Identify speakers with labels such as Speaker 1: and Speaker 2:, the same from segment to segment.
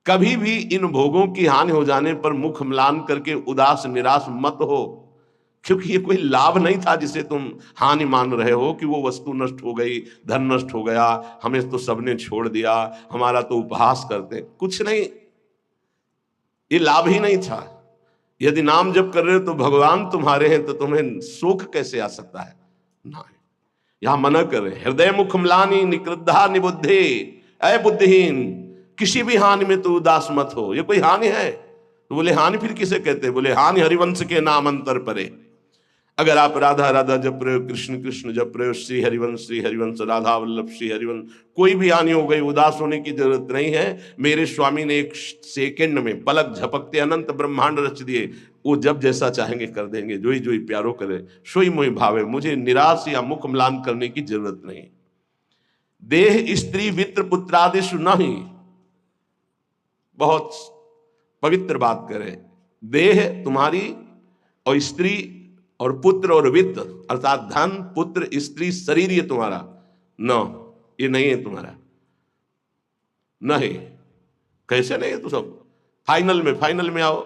Speaker 1: कभी भी इन भोगों की हानि हो जाने पर मुख म्लान करके उदास निराश मत हो, क्योंकि ये कोई लाभ नहीं था जिसे तुम हानि मान रहे हो कि वो वस्तु नष्ट हो गई, धन नष्ट हो गया, हमें तो सबने छोड़ दिया, हमारा तो उपहास करते, कुछ नहीं, ये लाभ ही नहीं था। यदि नाम जप कर रहे हो तो भगवान तुम्हारे हैं, तो तुम्हें शोक कैसे आ सकता है? ना, यहां मना कर रहे, हृदय मुख म्लानि निकृद्धा निबुद्धि, अय बुद्धिहीन, किसी भी हानि में तो उदास मत हो। ये कोई हानि है? तो बोले हानि फिर किसे कहते हैं? बोले हानि हरिवंश के नाम अंतर परे। अगर आप राधा राधा जप रहे हो, कृष्ण कृष्ण जप रहे हो, श्री हरिवंश राधा वल्लभ श्री हरिवंश, कोई भी हानि हो गई, उदास होने की जरूरत नहीं है। मेरे स्वामी ने एक सेकंड में पलक झपकते अनंत ब्रह्मांड रच दिए, वो जब जैसा चाहेंगे कर देंगे, जोई जोई प्यारो करे सोई मोहि भावे। मुझे निराश या मुख म्लान करने की जरूरत नहीं। देह स्त्री वित्र पुत्रादिशु नहीं, बहुत पवित्र बात करें, देह तुम्हारी और स्त्री और पुत्र और वित्त अर्थात धन पुत्र स्त्री शरीर ये तुम्हारा न, ये नहीं है तुम्हारा, नहीं। कैसे नहीं है? तो सब फाइनल में आओ,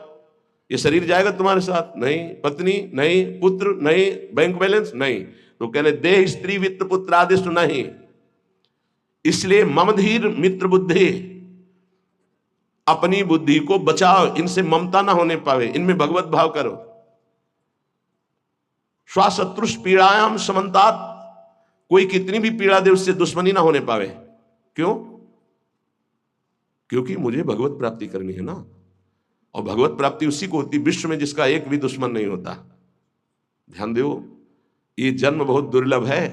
Speaker 1: ये शरीर जाएगा तुम्हारे साथ? नहीं। पत्नी नहीं, पुत्र नहीं, बैंक बैलेंस नहीं। तो कहने देह स्त्री वित्त पुत्र आदेश नहीं। इसलिए ममधीर मित्र बुद्धि, अपनी बुद्धि को बचाओ, इनसे ममता ना होने पावे, इनमें भगवत भाव करो। स्वाशत्रुष पीड़ायाम समन्तात, कोई कितनी भी पीड़ा दे उससे दुश्मनी ना होने पावे। क्यों? क्योंकि मुझे भगवत प्राप्ति करनी है ना, और भगवत प्राप्ति उसी को होती विश्व में जिसका एक भी दुश्मन नहीं होता। ध्यान दो, ये जन्म बहुत दुर्लभ है।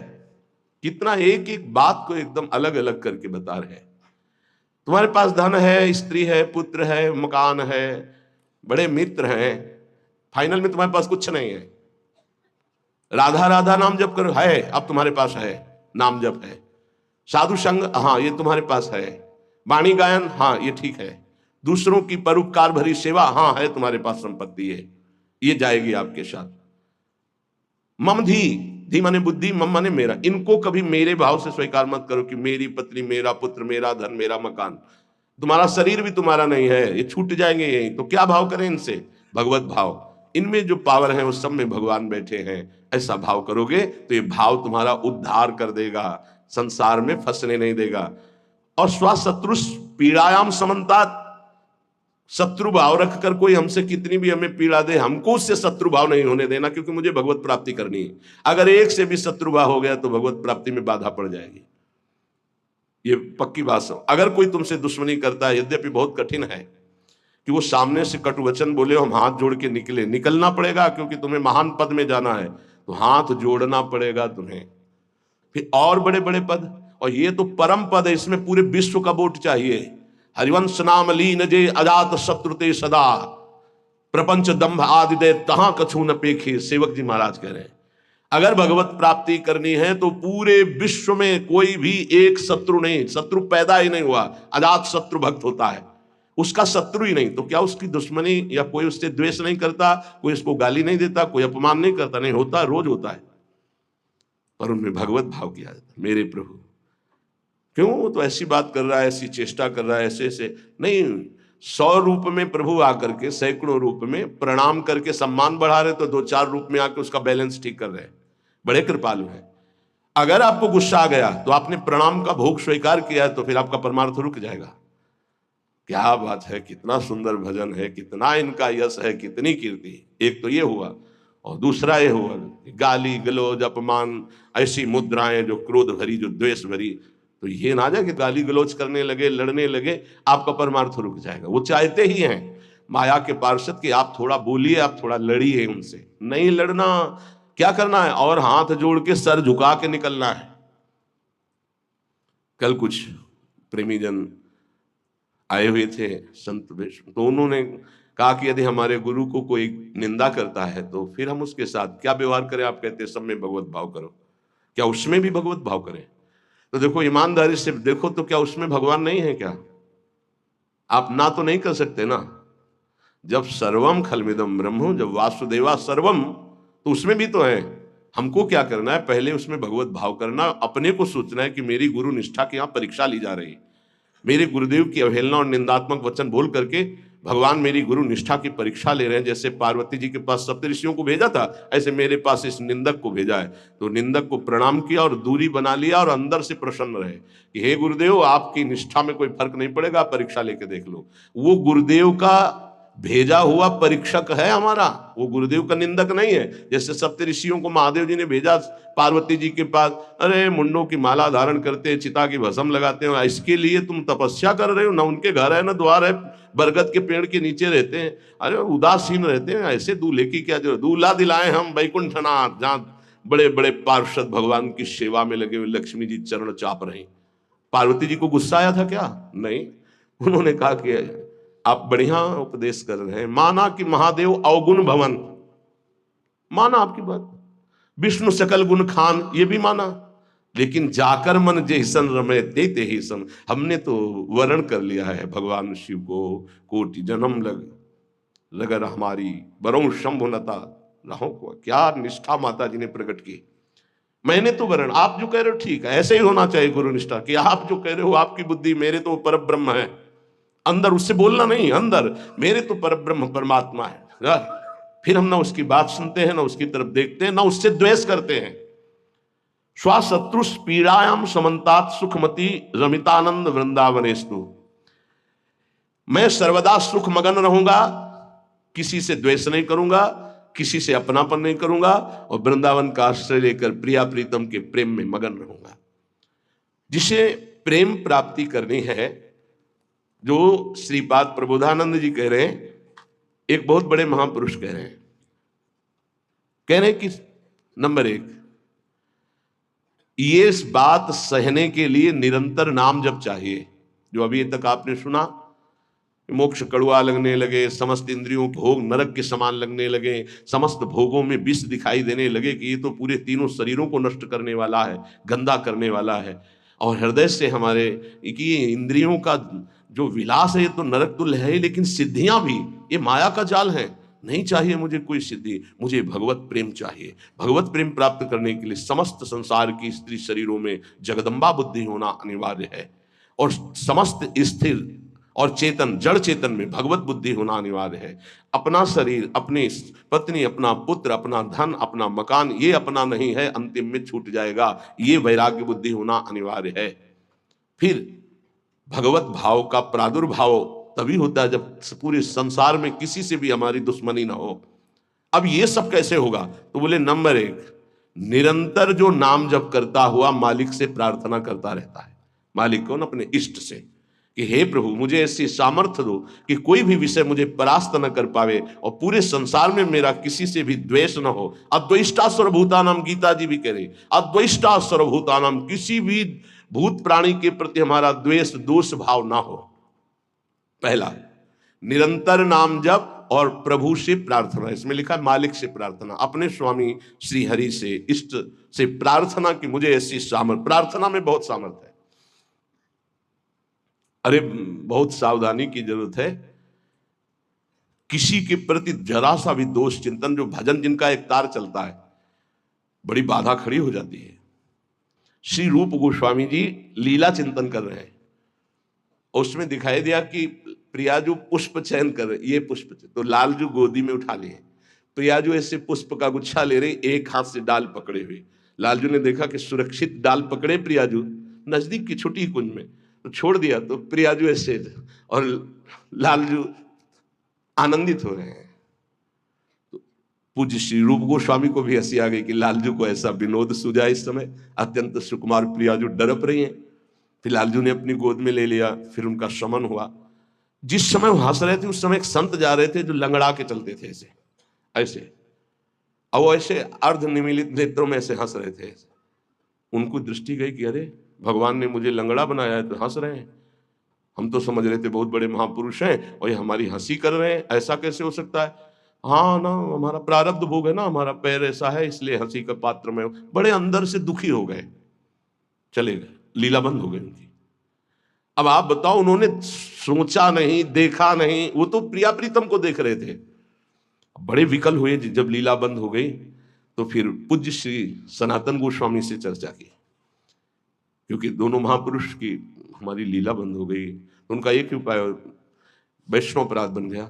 Speaker 1: कितना एक एक बात को एकदम अलग अलग करके बता रहे हैं। तुम्हारे पास धन है, स्त्री है, पुत्र है, मकान है, बड़े मित्र हैं, फाइनल में तुम्हारे पास कुछ नहीं है। राधा राधा नाम जप करो, है, अब तुम्हारे पास है, नाम जप है। साधु संग, हाँ ये तुम्हारे पास है। वाणी गायन, हाँ ये ठीक है। दूसरों की परोपकार भरी सेवा, हाँ है तुम्हारे पास संपत्ति है, ये जाएगी आपके साथ। मम धी माने बुद्धि, मम माने मेरा, इनको कभी मेरे भाव से स्वीकार मत करो कि मेरी पत्नी, मेरा पुत्र, मेरा धन, मेरा मकान। तुम्हारा शरीर भी तुम्हारा नहीं है, ये छूट जाएंगे यही, तो क्या भाव करें इनसे? भगवत भाव। इनमें जो पावर है उस सब में भगवान बैठे हैं, ऐसा भाव करोगे तो ये भाव तुम्हारा उद्धार कर देगा, संसार में फंसने नहीं देगा। और स्वशत्रुष पीड़ायाम समन्तात, शत्रु भाव रखकर कोई हमसे कितनी भी हमें पीड़ा दे, हमको उससे शत्रु भाव नहीं होने देना, क्योंकि मुझे भगवत प्राप्ति करनी है। अगर एक से भी शत्रु भाव हो गया तो भगवत प्राप्ति में बाधा पड़ जाएगी, ये पक्की बात है। अगर कोई तुमसे दुश्मनी करता है, यद्यपि बहुत कठिन है कि वो सामने से कटु वचन बोले, हम हाथ जोड़ के निकलना पड़ेगा, क्योंकि तुम्हें महान पद में जाना है, तो हाथ जोड़ना पड़ेगा तुम्हें। फिर और बड़े बड़े पद, और ये तो परम पद है, इसमें पूरे विश्व का वोट चाहिए। हरिवंश नाम लीन जे अजात शत्रुते सदा, प्रपंच दंभ आदि दे तहां कछु न पेखे। सेवक जी महाराज कह रहे हैं, अगर भगवत प्राप्ति करनी है तो पूरे विश्व में कोई भी एक शत्रु नहीं, शत्रु पैदा ही नहीं हुआ, अजात शत्रु भक्त होता है, उसका शत्रु ही नहीं, तो क्या उसकी दुश्मनी या कोई उससे द्वेष नहीं करता, कोई उसको गाली नहीं देता, कोई अपमान नहीं करता? नहीं होता, रोज होता है, पर उनमें भगवत भाव किया जाता है। मेरे प्रभु क्यों वो तो ऐसी बात कर रहा है, ऐसी चेष्टा कर रहा है, ऐसे ऐसे नहीं। 100 रूप में प्रभु आकर के, सैकड़ों रूप में प्रणाम करके सम्मान बढ़ा रहे, तो 2-4 रूप में आकर उसका बैलेंस ठीक कर रहे, बड़े कृपालु हैं। अगर आपको गुस्सा आ गया तो आपने प्रणाम का भोग स्वीकार किया, तो फिर आपका परमार्थ रुक जाएगा। क्या बात है, कितना सुंदर भजन है, कितना इनका यश है, कितनी कीर्ति। एक तो ये हुआ, और दूसरा ये हुआ गाली गलौज अपमान, ऐसी मुद्राएं जो क्रोध भरी, जो द्वेष भरी, तो ये ना जाए कि गाली गलौज करने लगे, लड़ने लगे, आपका परमार्थ रुक जाएगा। वो चाहते ही हैं माया के पार्षद कि आप थोड़ा बोलिए, आप थोड़ा लड़िए उनसे। नहीं लड़ना, क्या करना है? और हाथ जोड़ के सर झुका के निकलना है। कल कुछ प्रेमी जन आए हुए थे संत विष्णु, तो उन्होंने कहा कि यदि हमारे गुरु को कोई निंदा करता है तो फिर हम उसके साथ क्या व्यवहार करें? आप कहते हैं सब में भगवत भाव करो, क्या उसमें भी भगवत भाव करें? तो देखो ईमानदारी से देखो, तो क्या उसमें भगवान नहीं है क्या? आप ना तो नहीं कर सकते ना। जब सर्वम खलमिदम ब्रह्म, जब वासुदेवा सर्वम, तो उसमें भी तो है। हमको क्या करना है? पहले उसमें भगवत भाव करना, अपने को सोचना है कि मेरी गुरु निष्ठा की यहाँ परीक्षा ली जा रही, मेरे गुरुदेव की अवहेलना और निंदात्मक वचन बोल करके भगवान मेरी गुरु निष्ठा की परीक्षा ले रहे हैं। जैसे पार्वती जी के पास सप्तऋषियों को भेजा था, ऐसे मेरे पास इस निंदक को भेजा है। तो निंदक को प्रणाम किया और दूरी बना लिया और अंदर से प्रसन्न रहे कि हे गुरुदेव, आपकी निष्ठा में कोई फर्क नहीं पड़ेगा, आप परीक्षा लेके देख लो। वो गुरुदेव का भेजा हुआ परीक्षक है हमारा, वो गुरुदेव का निंदक नहीं है। जैसे सप्तऋषियों को महादेव जी ने भेजा पार्वती जी के पास, अरे मुंडों की माला धारण करते हैं, चिता की भस्म लगाते हैं, इसके लिए तुम तपस्या कर रहे हो, ना उनके घर है ना द्वार है, बरगद के पेड़ के नीचे रहते हैं, अरे उदासीन रहते हैं, ऐसे दूल्हे की क्या जरूरत। दूल्हा दिलाए हम वैकुंठनाथ, जहाँ बड़े बड़े पार्षद भगवान की सेवा में लगे हुए लक्ष्मी जी चरण चाप रहे। पार्वती जी को गुस्सा आया था क्या? नहीं, उन्होंने कहा कि आप बढ़िया उपदेश कर रहे हैं, माना कि महादेव अवगुण भवन, माना आपकी बात, विष्णु सकल गुण खान, ये भी माना, लेकिन जाकर मन जैसन रमे ते ही सन, हमने तो वर्ण कर लिया है भगवान शिव को, कोटि जन्म लगर हमारी बरऊ शंभुनता रहो को। क्या निष्ठा माता जी ने प्रकट की। मैंने तो वर्ण, आप जो कह रहे हो ठीक है, ऐसे ही होना चाहिए गुरु निष्ठा कि आप जो कह रहे हो आपकी बुद्धि, मेरे तो पर ब्रह्म है अंदर, उससे बोलना नहीं, अंदर मेरे तो पर ब्रह्म परमात्मा है। फिर हम ना उसकी बात सुनते हैं, ना उसकी तरफ देखते हैं, ना उससे द्वेष करते हैं। स्वशत्रुष पीड़ायाम समन्तात सुखमती रमितानंद वृंदावनेस्तु, मैं सर्वदा सुख मगन रहूंगा, किसी से द्वेष नहीं करूंगा, किसी से अपनापन नहीं करूंगा, और वृंदावन का आश्रय लेकर प्रिया प्रीतम के प्रेम में मगन रहूंगा। जिसे प्रेम प्राप्ति करनी है, जो श्रीपाद प्रबोधानंद जी कह रहे हैं, एक बहुत बड़े महापुरुष कह रहे हैं कि नंबर 1, ये इस बात सहने के लिए निरंतर नाम जप चाहिए। जो अभी तक आपने सुना, मोक्ष कड़वा लगने लगे, समस्त इंद्रियों भोग नरक के समान लगने लगे, समस्त भोगों में विष दिखाई देने लगे कि ये तो पूरे तीनों शरीरों को नष्ट करने वाला है, गंदा करने वाला है, और हृदय से हमारे कि इंद्रियों का जो विलास है ये तो नरक तुल्य है, लेकिन सिद्धियां भी ये माया का जाल है। नहीं चाहिए मुझे कोई सिद्धि, मुझे भगवत प्रेम चाहिए। भगवत प्रेम प्राप्त करने के लिए समस्त संसार की स्त्री शरीरों में जगदम्बा बुद्धि होना अनिवार्य है, और समस्त स्थिर और चेतन जड़ चेतन में भगवत बुद्धि होना अनिवार्य है। अपना शरीर, अपनी पत्नी, अपना पुत्र, अपना धन, अपना मकान, ये अपना नहीं है, अंतिम में छूट जाएगा, ये वैराग्य बुद्धि होना अनिवार्य है। फिर भगवत भाव का प्रादुर्भाव तभी होता है जब पूरे संसार में किसी से भी हमारी दुश्मनी ना हो। अब ये सब कैसे होगा? तो बोले नंबर 1, निरंतर जो नाम जप करता हुआ मालिक से प्रार्थना करता रहता है। मालिक कौन? अपने इष्ट से, कि हे प्रभु मुझे ऐसी सामर्थ्य दो कि कोई भी विषय मुझे परास्त न कर पावे, और पूरे संसार में मेरा किसी से भी द्वेष न हो। अद्वेष्टा सर्वभूतानाम, गीता जी भी कह रही, अद्वेष्टा सर्वभूतानाम, किसी भी भूत प्राणी के प्रति हमारा द्वेष दोष भाव ना हो। पहला, निरंतर नाम जप और प्रभु से प्रार्थना। इसमें लिखा मालिक से प्रार्थना, अपने स्वामी श्री हरि से, इष्ट से प्रार्थना कि मुझे ऐसी सामर्थ्य। प्रार्थना में बहुत सामर्थ्य है। अरे बहुत सावधानी की जरूरत है। किसी के प्रति जरा सा भी दोष चिंतन, जो भजन जिनका एक तार चलता है, बड़ी बाधा खड़ी हो जाती है। श्री रूप गोस्वामी जी लीला चिंतन कर रहे हैं, उसमें दिखाई दिया कि प्रियाजू पुष्प चयन कर रहे, ये पुष्प, तो लालजू गोदी में उठा लिए, प्रियाजू ऐसे पुष्प का गुच्छा ले रहे, एक हाथ से डाल पकड़े हुए। लालजू ने देखा कि सुरक्षित डाल पकड़े प्रियाजू नजदीक की छोटी कुंज में, तो छोड़ दिया, तो प्रियाजू ऐसे और लालजू आनंदित हो रहे हैं। तो पूज्य श्री रूप गोस्वामी को भी हंसी आ गई कि लालजू को ऐसा विनोद सूझा। इस समय अत्यंत सुकुमार प्रियाजू डरप रही हैं। फिर लालजू ने अपनी गोद में ले लिया, फिर उनका शमन हुआ। जिस समय वो हंस रहे थे उस समय एक संत जा रहे थे जो लंगड़ा के चलते थे ऐसे ऐसे, और वो ऐसे अर्ध निमीलित नेत्रों में ऐसे हंस रहे थे। उनको दृष्टि गई कि अरे भगवान ने मुझे लंगड़ा बनाया है तो हंस रहे हैं, हम तो समझ रहे थे बहुत बड़े महापुरुष हैं और ये हमारी हंसी कर रहे हैं, ऐसा कैसे हो सकता है? हाँ ना, हमारा प्रारब्ध भोग है ना, हमारा पैर ऐसा है इसलिए हंसी का पात्र में। बड़े अंदर से दुखी हो गए, चले गए, लीला बंद हो गई उनकी। अब आप बताओ, उन्होंने सोचा नहीं, देखा नहीं, वो तो प्रिया प्रीतम को देख रहे थे। बड़े विकल हुए जब लीला बंद हो गई, तो फिर पूज्य श्री सनातन गोस्वामी से चर्चा की, क्योंकि दोनों महापुरुष की हमारी लीला बंद हो गई। तो उनका एक ही उपाय, वैष्णव अपराध बन गया।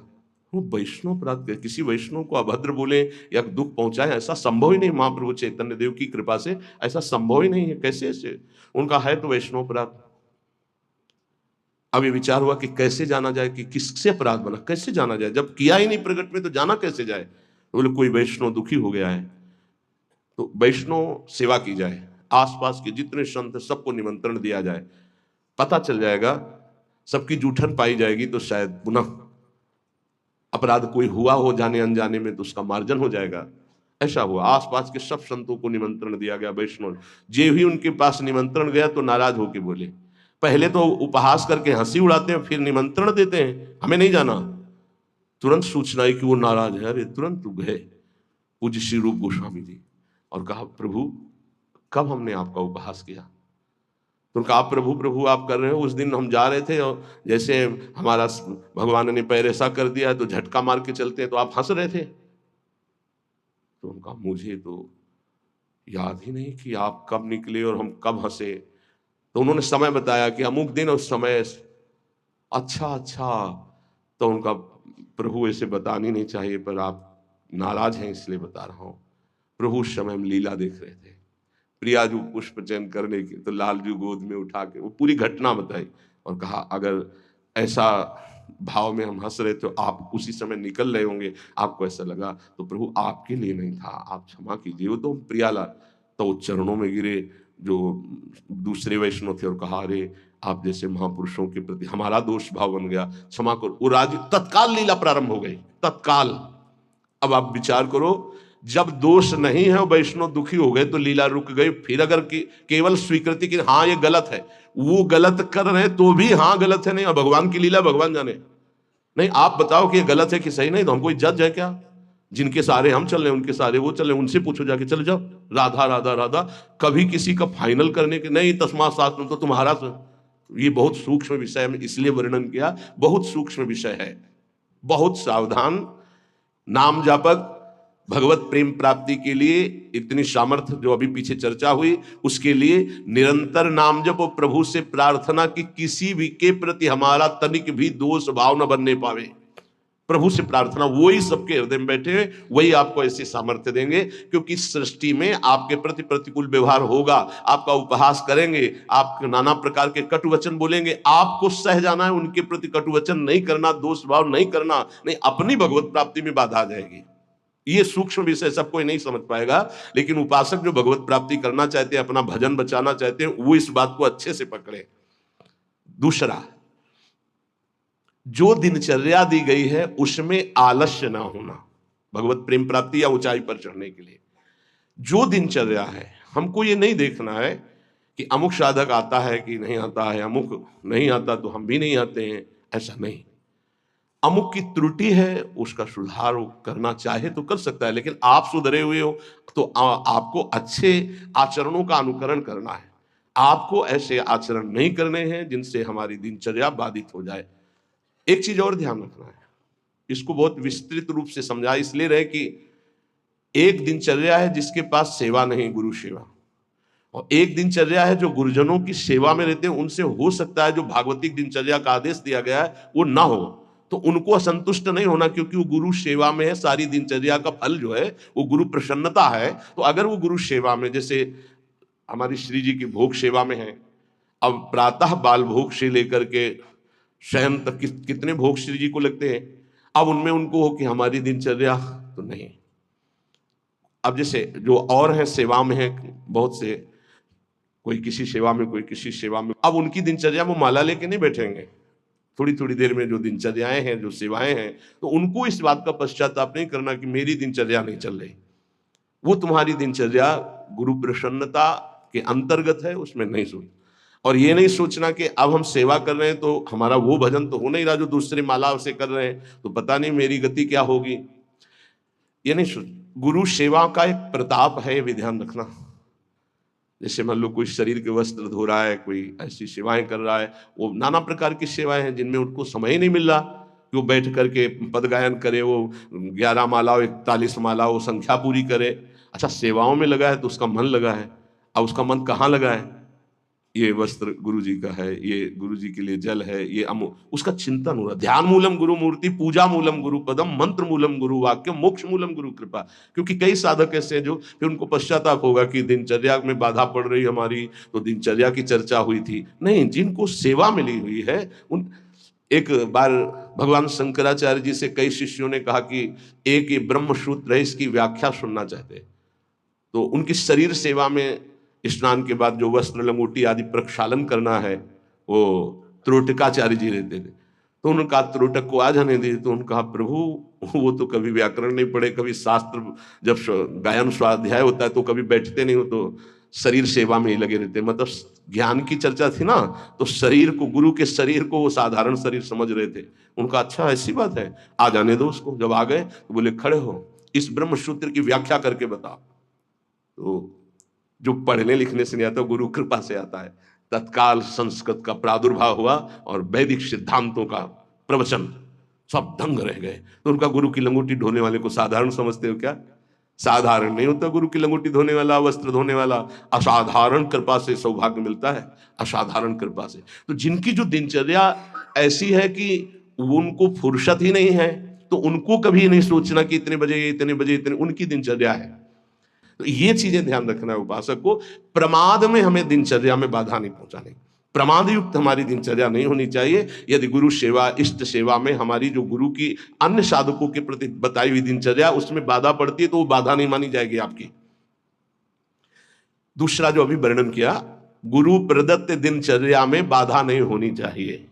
Speaker 1: वो वैष्णव अपराध, किसी वैष्णव को अभद्र बोले या दुख पहुंचाए, ऐसा संभव ही नहीं। महाप्रभु चैतन्य देव की कृपा से ऐसा संभव ही नहीं है। कैसे ऐसे? उनका है तो वैष्णव अपराध। अब ये विचार हुआ कि कैसे जाना जाए, कि किससे अपराध बना, कैसे जाना जाए, जब किया ही नहीं प्रकट में तो जाना कैसे जाए। तो बोले कोई वैष्णव दुखी हो गया है तो वैष्णव सेवा की जाए, आसपास के जितने संत सबको निमंत्रण दिया जाए, पता चल जाएगा, सबकी जूठन पाई जाएगी तो शायद पुनः अपराध कोई हुआ हो जाने अनजाने में तो उसका मार्जन हो जाएगा। ऐसा हुआ, आसपास के सब संतों को निमंत्रण दिया गया। वैष्णव जे भी उनके पास निमंत्रण गया तो नाराज होके बोले, पहले तो उपहास करके हंसी उड़ाते हैं, फिर निमंत्रण देते हैं, हमें नहीं जाना। तुरंत सूचना आई कि वो नाराज है। अरे तुरंत गए पूज्य श्री रूप गोस्वामी जी और कहा, प्रभु कब हमने आपका उपहास किया? तो कहा, प्रभु प्रभु आप कर रहे हो, उस दिन हम जा रहे थे और जैसे हमारा भगवान ने पैर ऐसा कर दिया है तो झटका मार के चलते हैं, तो आप हंस रहे थे। तो उनका मुझे तो याद ही नहीं कि आप कब निकले और हम कब हंसे। तो उन्होंने समय बताया कि अमुक दिन उस समय। अच्छा अच्छा, तो उनका, प्रभु ऐसे बतानी नहीं चाहिए पर आप नाराज हैं इसलिए बता रहा हूं। प्रभु उस समय हम लीला देख रहे थे, प्रियाजू पुष्प चयन करने की, तो लालजू गोद में उठा के वो पूरी घटना बताई और कहा, अगर ऐसा भाव में हम हंस रहे तो आप उसी समय निकल रहे होंगे, आपको ऐसा लगा तो प्रभु आपके लिए नहीं था, आप क्षमा कीजिए। वो तो प्रियाला तो चरणों में गिरे जो दूसरे वैष्णव थे और कहा, अरे आप जैसे महापुरुषों के प्रति हमारा दोष भाव बन गया, क्षमा करो। वो राजी, तत्काल लीला प्रारंभ हो गई, तत्काल। अब आप विचार करो, जब दोष नहीं है वैष्णव दुखी हो गए तो लीला रुक गई। फिर अगर केवल स्वीकृति की हाँ ये गलत है, वो गलत कर रहे हैं तो भी हाँ गलत है, नहीं और भगवान की लीला भगवान जाने। नहीं आप बताओ कि ये गलत है कि सही, नहीं तो हम कोई जज है क्या? जिनके सारे हम चल रहे हैं उनके सारे वो चल रहे हैं, उनसे पूछो जाके, चले जाओ राधा राधा राधा। कभी किसी का फाइनल करने के नहीं, तस्मात् शास्त्रम तो तुम्हारा। ये बहुत सूक्ष्म विषय है, इसलिए वर्णन किया, बहुत सूक्ष्म विषय है, बहुत सावधान। नाम जापक भगवत प्रेम प्राप्ति के लिए इतनी सामर्थ्य जो अभी पीछे चर्चा हुई, उसके लिए निरंतर नाम जप और प्रभु से प्रार्थना की किसी भी के प्रति हमारा तनिक भी दोष भाव न बनने पावे। प्रभु से प्रार्थना, वही सबके हृदय में बैठे हुए, वही आपको ऐसी सामर्थ्य देंगे। क्योंकि सृष्टि में आपके प्रति प्रतिकूल व्यवहार होगा, आपका उपहास करेंगे, आप नाना प्रकार के कटु वचन बोलेंगे, आपको सह जाना है, उनके प्रति कटु वचन नहीं करना, दोष भाव नहीं करना, नहीं अपनी भगवत प्राप्ति में बाधा आ जाएगी। ये सूक्ष्म विषय सब कोई नहीं समझ पाएगा, लेकिन उपासक जो भगवत प्राप्ति करना चाहते हैं, अपना भजन बचाना चाहते हैं, वो इस बात को अच्छे से पकड़े। दूसरा, जो दिनचर्या दी गई है उसमें आलस्य ना होना, भगवत प्रेम प्राप्ति या ऊंचाई पर चढ़ने के लिए जो दिनचर्या है, हमको ये नहीं देखना है कि अमुक साधक आता है कि नहीं आता है, अमुक नहीं आता तो हम भी नहीं आते हैं, ऐसा नहीं। अमुक की त्रुटि है, उसका सुधार करना चाहे तो कर सकता है, लेकिन आप सुधरे हुए हो तो आपको अच्छे आचरणों का अनुकरण करना है। आपको ऐसे आचरण नहीं करने हैं जिनसे हमारी दिनचर्या बाधित हो जाए। एक चीज और ध्यान रखना है, इसको बहुत विस्तृत रूप से समझा इसलिए रहे कि एक दिनचर्या है जिसके पास सेवा नहीं, गुरु सेवा, और एक दिनचर्या है जो गुरुजनों की सेवा में रहते हैं, उनसे हो सकता है जो भागवतिक दिनचर्या का आदेश दिया गया है वो ना हो, तो उनको असंतुष्ट नहीं होना, क्योंकि वो गुरु सेवा में है। सारी दिनचर्या का फल जो है वो गुरु प्रसन्नता है। तो अगर वो गुरु सेवा में, जैसे हमारी श्री जी की भोग सेवा में है, अब प्रातः बाल भोग से लेकर के शयन तक कितने भोग श्री जी को लगते हैं, अब उनमें उनको हो कि हमारी दिनचर्या तो नहीं। अब जैसे जो और हैं सेवा में है बहुत से, कोई किसी सेवा में कोई किसी सेवा में, अब उनकी दिनचर्या वो माला लेके नहीं बैठेंगे, थोड़ी थोड़ी देर में जो दिनचर्याएं हैं, जो सेवाएं हैं, तो उनको इस बात का पश्चाताप नहीं करना कि मेरी दिनचर्या नहीं चल रही। वो तुम्हारी दिनचर्या गुरु प्रसन्नता के अंतर्गत है, उसमें नहीं सोच। और ये नहीं सोचना कि अब हम सेवा कर रहे हैं तो हमारा वो भजन तो हो नहीं रहा जो दूसरे माला से कर रहे हैं, तो पता नहीं मेरी गति क्या होगी, ये नहीं सोच। गुरु सेवा का एक प्रताप है, ये ध्यान रखना। जैसे मान लो कोई शरीर के वस्त्र धो रहा है, कोई ऐसी सेवाएं कर रहा है, वो नाना प्रकार की सेवाएं हैं जिनमें उनको समय ही नहीं मिल रहा कि वो बैठ करके पद गायन करे, वो 11 माला 41 माला वो संख्या पूरी करे। अच्छा, सेवाओं में लगा है तो उसका मन लगा है, अब उसका मन कहाँ लगा है? ये वस्त्र गुरु जी का है, ये गुरु जी के लिए जल है, ये उसका चिंतन हो रहा। ध्यान मूलम गुरु मूर्ति, पूजा मूलम गुरु पदम, मंत्र मूलम गुरु वाक्य, मोक्ष मूलम गुरु कृपा। क्योंकि कई साधक ऐसे हैं जो फिर उनको पश्चाताप होगा कि दिनचर्या में बाधा पड़ रही हमारी, तो दिनचर्या की चर्चा हुई थी। नहीं, जिनको सेवा मिली हुई है उन। एक बार भगवान शंकराचार्य जी से कई शिष्यों ने कहा कि एक ये ब्रह्म सूत्र है, इसकी व्याख्या सुनना चाहते। तो उनकी शरीर सेवा में स्नान के बाद जो वस्त्र लंगोटी आदि प्रक्षालन करना है, वो त्रोटकाचार्य जी रहते थे। तो उन्होंने कहा त्रोटक को आ जाने दी। तो उन्होंने कहा प्रभु वो तो कभी व्याकरण नहीं पढ़े, कभी शास्त्र, जब गायन स्वाध्याय होता है तो कभी बैठते नहीं हो, तो शरीर सेवा में ही लगे रहते। मतलब ज्ञान की चर्चा थी ना, तो शरीर को, गुरु के शरीर को वो साधारण शरीर समझ रहे थे। उनका अच्छा ऐसी बात है, आ जाने दो उसको। जब आ गए तो बोले खड़े हो, इस ब्रह्म सूत्र की व्याख्या करके बताओ। तो जो पढ़ने लिखने से नहीं आता, गुरु कृपा से आता है। तत्काल संस्कृत का प्रादुर्भाव हुआ और वैदिक सिद्धांतों का प्रवचन, सब दंग रह गए। तो उनका गुरु की लंगोटी ढोने वाले को साधारण समझते हो क्या? साधारण नहीं होता गुरु की लंगोटी धोने वाला, वस्त्र धोने वाला। असाधारण कृपा से सौभाग्य मिलता है, असाधारण कृपा से। तो जिनकी जो दिनचर्या ऐसी है कि उनको फुर्सत ही नहीं है, तो उनको कभी नहीं सोचना कि इतने बजे इतने बजे इतने, उनकी दिनचर्या है। तो ये चीजें ध्यान रखना है उपासक को। प्रमाद में हमें दिनचर्या में बाधा नहीं पहुंचानी, प्रमाद युक्त हमारी दिनचर्या नहीं होनी चाहिए। यदि गुरु सेवा, इष्ट सेवा में हमारी जो गुरु की अन्य साधकों के प्रति बताई हुई दिनचर्या उसमें बाधा पड़ती है, तो वो बाधा नहीं मानी जाएगी आपकी। दूसरा जो अभी वर्णन किया, गुरु प्रदत्त दिनचर्या में बाधा नहीं होनी चाहिए।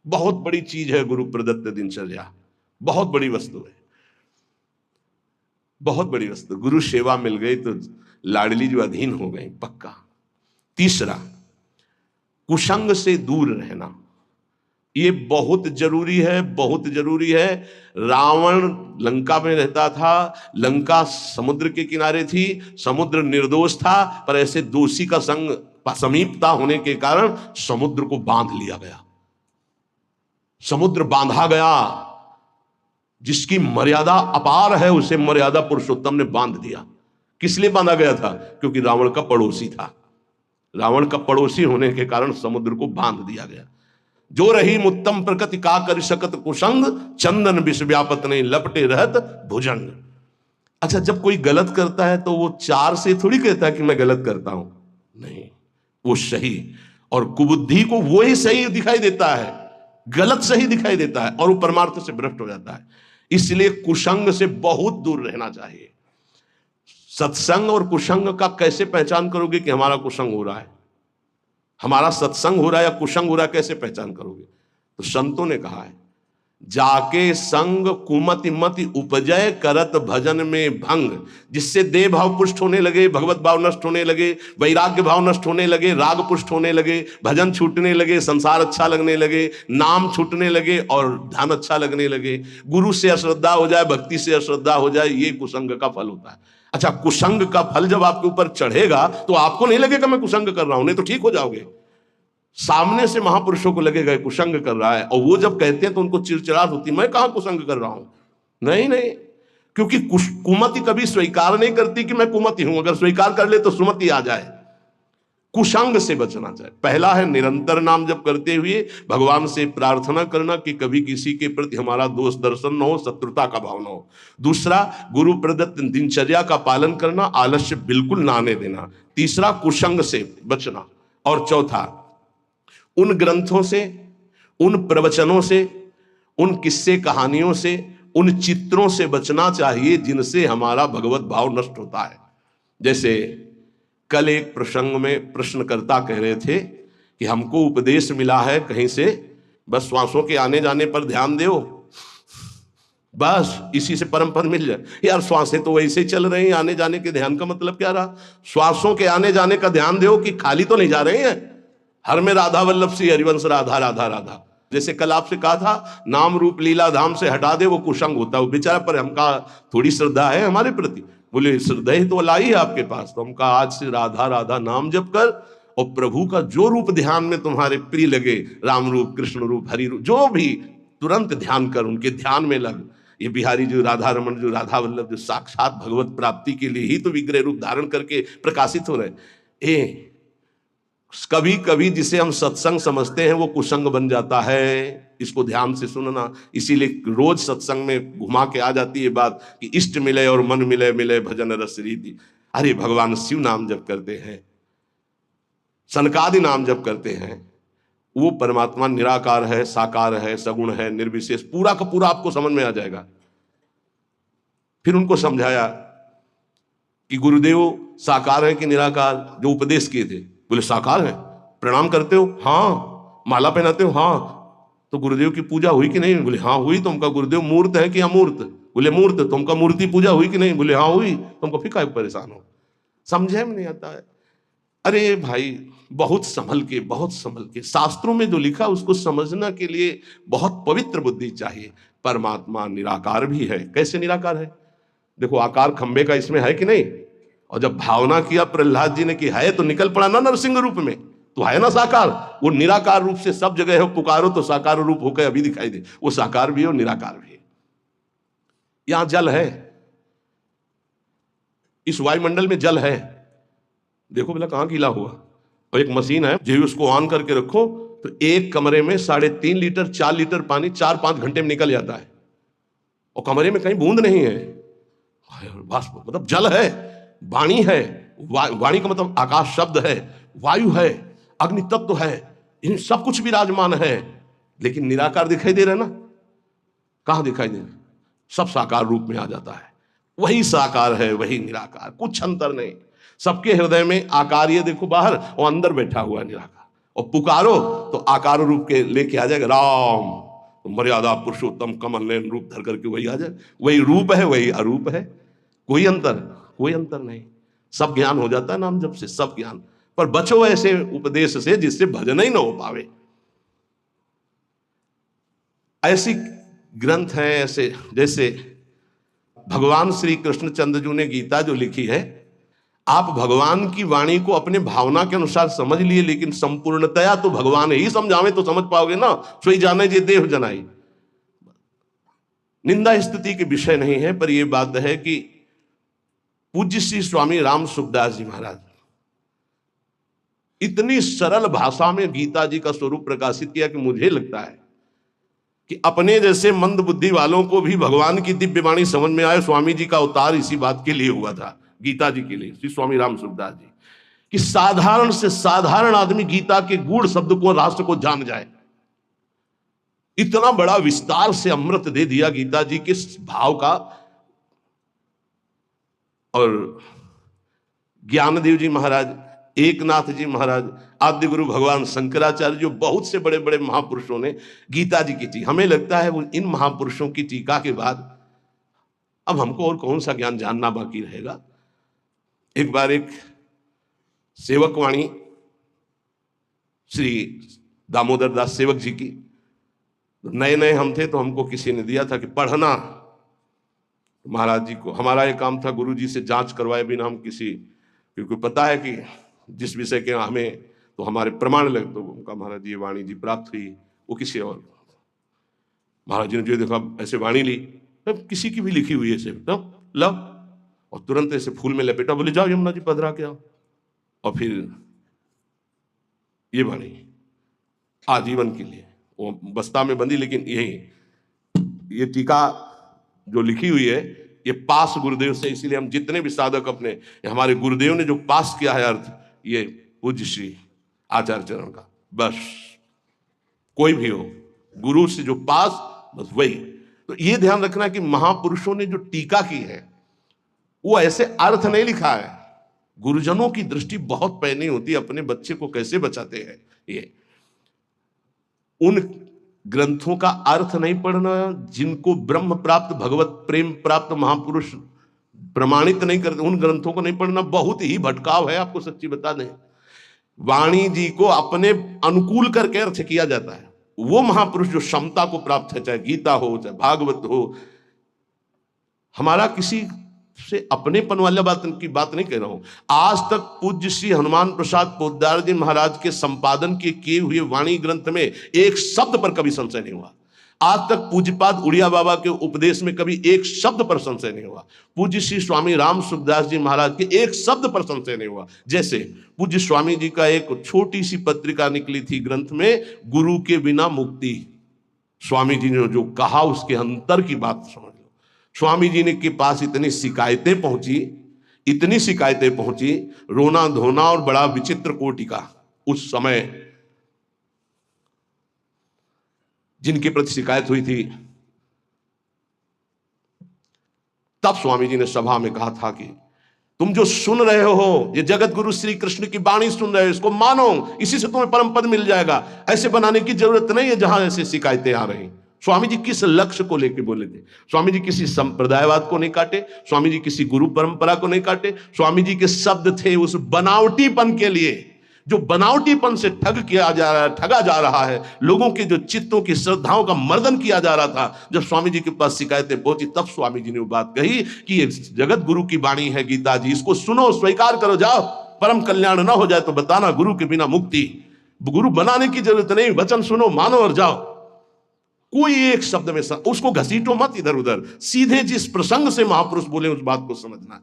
Speaker 1: बहुत बड़ी चीज है गुरु प्रदत्त दिनचर्या, बहुत बड़ी वस्तु है, बहुत बड़ी वस्तु। गुरु सेवा मिल गई तो लाडली जो अधीन हो गई पक्का। तीसरा, कुसंग से दूर रहना, ये बहुत जरूरी है, बहुत जरूरी है। रावण लंका में रहता था, लंका समुद्र के किनारे थी, समुद्र निर्दोष था, पर ऐसे दोषी का संग समीपता होने के कारण समुद्र को बांध लिया गया, समुद्र बांधा गया। जिसकी मर्यादा अपार है उसे मर्यादा पुरुषोत्तम ने बांध दिया। किस लिए बांधा गया था? क्योंकि रावण का पड़ोसी था। रावण का पड़ोसी होने के कारण समुद्र को बांध दिया गया। जो रही मुत्तम प्रकृति का कर सकत कुसंग, चंदन विष व्यापत नहीं लपटे रहत भुजंग। अच्छा, जब कोई गलत करता है तो वो चार से थोड़ी कहता है कि मैं गलत करता हूं, नहीं, वो सही और कुबुद्धि को वो ही सही दिखाई देता है, गलत सही दिखाई देता है और वो परमार्थ से भ्रष्ट हो जाता है। इसलिए कुसंग से बहुत दूर रहना चाहिए। सत्संग और कुसंग का कैसे पहचान करोगे कि हमारा कुसंग हो रहा है, हमारा सत्संग हो रहा है या कुसंग हो रहा है, कैसे पहचान करोगे? तो संतों ने कहा है, जाके संग कुमति मति उपजय करत भजन में भंग। जिससे देह भाव पुष्ट होने लगे, भगवत भाव नष्ट होने लगे, वैराग्य भाव नष्ट होने लगे, राग पुष्ट होने लगे, भजन छूटने लगे, संसार अच्छा लगने लगे, नाम छूटने लगे और ध्यान अच्छा लगने लगे। गुरु से अश्रद्धा हो जाए, भक्ति से अश्रद्धा हो जाए, ये कुसंग का फल होता है। अच्छा, कुसंग का फल जब आपके ऊपर चढ़ेगा तो आपको नहीं लगेगा मैं कुसंग कर रहा हूं, नहीं तो ठीक हो जाओगे। सामने से महापुरुषों को लगेगा कुसंग कर रहा है, और वो जब कहते हैं तो उनको चिड़चिड़ाहट होती है, मैं कहां कुसंग कर रहा हूं। नहीं नहीं, क्योंकि कुमति कभी स्वीकार नहीं करती कि मैं कुमति हूं। अगर स्वीकार कर ले तो सुमति आ जाए। कुसंग से बचना चाहिए। पहला है निरंतर नाम जप करते हुए भगवान से प्रार्थना करना कि कभी किसी के प्रति हमारा दोष दर्शन न हो, शत्रुता का भाव न हो। दूसरा, गुरु प्रदत्त दिनचर्या का पालन करना, आलस्य बिल्कुल ना आने देना। तीसरा, कुसंग से बचना। और चौथा, उन ग्रंथों से, उन प्रवचनों से, उन किस्से कहानियों से, उन चित्रों से बचना चाहिए जिनसे हमारा भगवत भाव नष्ट होता है। जैसे कल एक प्रसंग में प्रश्नकर्ता कह रहे थे कि हमको उपदेश मिला है कहीं से, बस श्वासों के आने जाने पर ध्यान दो, बस इसी से परम पद मिल जाए। यार श्वासें तो वैसे ही चल रही हैं, आने जाने के ध्यान का मतलब क्या रहा? श्वासों के आने जाने का ध्यान दो कि खाली तो नहीं जा रहे हैं। हर में राधा वल्लभ सी हरिवंश राधा राधा राधा। जैसे कल आपसे कहा था, नाम रूप लीला धाम से हटा दे, वो कुसंग होता है। वो बेचारा, पर हमका थोड़ी श्रद्धा है हमारे प्रति। बोले श्रद्धा ही तो लाई है आपके पास, तो हमका आज से राधा राधा नाम जप कर, और प्रभु का जो रूप ध्यान में तुम्हारे प्रिय लगे, राम रूप, कृष्ण रूप, हरि रूप, जो भी, तुरंत ध्यान कर, उनके ध्यान में लग। ये बिहारी जो राधा रमन, जो राधा वल्लभ, जो साक्षात भगवत प्राप्ति के लिए ही तो विग्रह रूप धारण करके प्रकाशित हो रहे। कभी कभी जिसे हम सत्संग समझते हैं वो कुसंग बन जाता है। इसको ध्यान से सुनना। इसीलिए रोज सत्संग में घुमा के आ जाती है बात कि इष्ट मिले और मन मिले, मिले भजन रस रीति। अरे भगवान शिव नाम जप करते हैं, सनकादि नाम जप करते हैं, वो परमात्मा निराकार है, साकार है, सगुण है, निर्विशेष, पूरा का पूरा आपको समझ में आ जाएगा। फिर उनको समझाया कि गुरुदेव साकार है कि निराकार, जो उपदेश किए थे। बोले साकार है। प्रणाम करते हो? हाँ। माला पहनाते हो? हाँ। तो गुरुदेव की पूजा हुई कि नहीं? बोले हाँ हुई। तुमका गुरुदेव मूर्त है कि अमूर्त? बोले मूर्त। तुमका मूर्ति पूजा हुई कि नहीं? बोले हाँ हुई। तुमको फिर काहे परेशान हो? समझे में नहीं आता है। अरे भाई बहुत संभल के, बहुत संभल के। शास्त्रों में जो लिखा उसको समझना के लिए बहुत पवित्र बुद्धि चाहिए। परमात्मा निराकार भी है। कैसे निराकार है? देखो आकार खंबे का इसमें है कि नहीं? और जब भावना किया प्रहलाद जी ने कि है, तो निकल पड़ा ना नरसिंह रूप में, तो है ना साकार। वो निराकार रूप से सब जगह है, पुकारो तो साकार रूप होकर अभी दिखाई दे। वो साकार भी है और निराकार भी है। यहां जल है, इस वायुमंडल में जल है। देखो बोला कहां गीला हुआ। और एक मशीन है, जो उसको ऑन करके रखो तो एक कमरे में 3.5 लीटर 4 लीटर पानी 4-5 घंटे में निकल जाता है। और कमरे में कहीं बूंद नहीं है, मतलब जल है। वाणी है, वाणी का मतलब आकाश शब्द है, वायु है, अग्नि तत्व है, इन सब कुछ विराजमान है। लेकिन निराकार दिखाई दे रहा है ना? कहां दिखाई दे रहा? सब साकार रूप में आ जाता है। वही साकार है, वही निराकार, कुछ अंतर नहीं। सबके हृदय में आकार, ये देखो बाहर और अंदर बैठा हुआ निराकार। और पुकारो तो आकार रूप के लेके आ जाएगा। राम तो मर्यादा पुरुषोत्तम कमल नयन रूप धर करके वही आ जाए। वही रूप है, वही अरूप है। कोई अंतर नहीं। सब ज्ञान हो जाता है नाम जप से, सब ज्ञान। पर बचो ऐसे उपदेश से जिससे भजन ही ना हो पावे। ऐसी ग्रंथ हैं ऐसे, जैसे भगवान श्री कृष्णचंद्र जी ने गीता जो लिखी है, आप भगवान की वाणी को अपने भावना के अनुसार समझ लिए, लेकिन संपूर्णतया तो भगवान ही समझावे तो समझ पाओगे ना। सोई जाने जे देव जनाई। निंदा स्तुति के विषय नहीं है, पर यह बात है कि पूज्य श्री स्वामी राम सुखदास जी महाराज इतनी सरल भाषा में गीता जी का स्वरूप प्रकाशित किया कि मुझे लगता है कि अपने जैसे मंद बुद्धि वालों को भी भगवान की दिव्य वाणी समझ में आए। स्वामी जी का अवतार इसी बात के लिए हुआ था, गीता जी के लिए, श्री स्वामी राम सुखदास जी, कि साधारण से साधारण आदमी गीता के गूढ़ शब्द को, राष्ट्र को जान जाए। इतना बड़ा विस्तार से अमृत दे दिया गीता जी के भाव का। और ज्ञानदेव जी महाराज, एकनाथ जी महाराज, आद्य गुरु भगवान शंकराचार्य, जो बहुत से बड़े बड़े महापुरुषों ने गीता जी की टीका, हमें लगता है वो इन महापुरुषों की टीका के बाद अब हमको और कौन सा ज्ञान जानना बाकी रहेगा। एक बार एक सेवक वाणी श्री दामोदर दास सेवक जी की, नए नए हम थे तो हमको किसी ने दिया था कि पढ़ना। महाराज जी को हमारा ये काम था गुरु जी से जांच करवाए बिना हम किसी, क्योंकि पता है कि जिस विषय के हमें तो हमारे प्रमाण लगे, तो उनका महाराज जी वाणी जी प्राप्त हुई, वो किसी और। महाराज जी ने जो देखा ऐसे वाणी ली, किसी की भी लिखी हुई है ऐसे, लो, और तुरंत ऐसे फूल में लपेटा, बोले जाओ यमुना जी पधरा के आओ। और फिर ये वाणी आजीवन के लिए वो बस्ता में बंदी, लेकिन ये टीका जो लिखी हुई है ये पास गुरुदेव से। इसीलिए हम जितने भी साधक अपने, हमारे गुरुदेव ने जो पास किया है अर्थ, ये पूज्य श्री आचार्य चरण का, बस कोई भी हो गुरु से जो पास, बस वही। तो ये ध्यान रखना कि महापुरुषों ने जो टीका की है वो ऐसे अर्थ नहीं लिखा है। गुरुजनों की दृष्टि बहुत पैनी होती है, अपने बच्चे को कैसे बचाते हैं। ये उन ग्रंथों का अर्थ नहीं पढ़ना, जिनको ब्रह्म प्राप्त, भगवत प्रेम प्राप्त महापुरुष प्रमाणित नहीं करते, उन ग्रंथों को नहीं पढ़ना बहुत ही भटकाव है। आपको सच्ची बता दें, वाणी जी को अपने अनुकूल करके अर्थ किया जाता है। वो महापुरुष जो क्षमता को प्राप्त है, चाहे गीता हो चाहे भागवत हो, हमारा किसी से अपनेपन वाला बात की बात नहीं कह रहा हूं। आज तक पूज्य श्री हनुमान प्रसाद पोद्दार जी महाराज के संपादन के किए हुए वाणी ग्रंथ में एक शब्द पर कभी संशय नहीं हुआ। आज तक पूज्यपाद उड़िया बाबा के उपदेश में कभी एक शब्द पर संशय नहीं हुआ। पूज्य श्री स्वामी राम सुखदास जी महाराज के एक शब्द पर संशय नहीं हुआ। जैसे पूज्य स्वामी जी का एक छोटी सी पत्रिका निकली थी ग्रंथ में, गुरु के बिना मुक्ति। स्वामी जी ने जो कहा उसके अंतर की बात समझ लो। स्वामी जी ने के पास इतनी शिकायतें पहुंची, रोना धोना और बड़ा विचित्र कोटि का उस समय जिनके प्रति शिकायत हुई थी। तब स्वामी जी ने सभा में कहा था कि तुम जो सुन रहे हो, ये जगत गुरु श्री कृष्ण की वाणी सुन रहे हो, इसको मानो, इसी से तुम्हें परम पद मिल जाएगा। ऐसे बनाने की जरूरत नहीं है जहां ऐसे शिकायतें आ रही। स्वामी जी किस लक्ष्य को लेकर बोले थे? स्वामी जी किसी संप्रदायवाद को नहीं काटे, स्वामी जी किसी गुरु परंपरा को नहीं काटे। स्वामी जी के शब्द थे उस बनावटीपन के लिए, जो बनावटीपन से ठगा जा रहा है, लोगों के जो चित्तों की श्रद्धाओं का मर्दन किया जा रहा था। जब स्वामी जी के पास शिकायतें पहुंची तब स्वामी जी ने वो बात कही कि ये जगत गुरु की वाणी है गीता जी, इसको सुनो, स्वीकार करो, जाओ, परम कल्याण ना हो जाए तो बताना, गुरु के बिना मुक्ति। गुरु बनाने की जरूरत नहीं, वचन सुनो, मानो और जाओ। कोई एक शब्द में उसको घसीटो मत इधर उधर, सीधे जिस प्रसंग से महापुरुष बोले उस बात को समझना।